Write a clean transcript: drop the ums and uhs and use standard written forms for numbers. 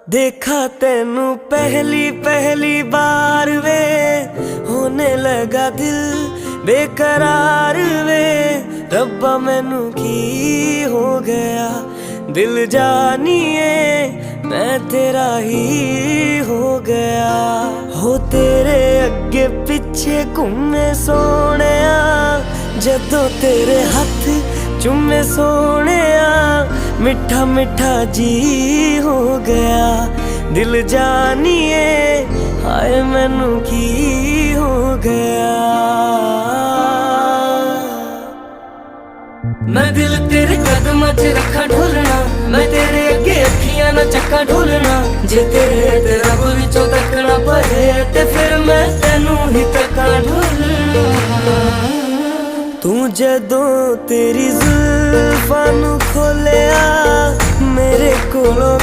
देखा तेनू पहली पहली बार वे, होने लगा दिल बेकरार वे। रब्बा मैनू की हो गया, दिल जानिए मैं तेरा ही हो गया। हो तेरे अगे पिछे घूमे सोहणिया, जदों तेरे हथ चूमे सोहणिया, मिठा मिठा जी हो गया। दिल जानिए हाय मैनू की हो गया। मैं दिल तेरे कदमां च रखा ढोलना, मैं तेरे अगे अखियां ना चक्का ढोलना। जे तेरे ते रब विचों तकना पए ते फिर मैं तेनू ही तक्का ढोलना। तू जदों तेरी जुल्फां नू खोलिया मेरे कोलों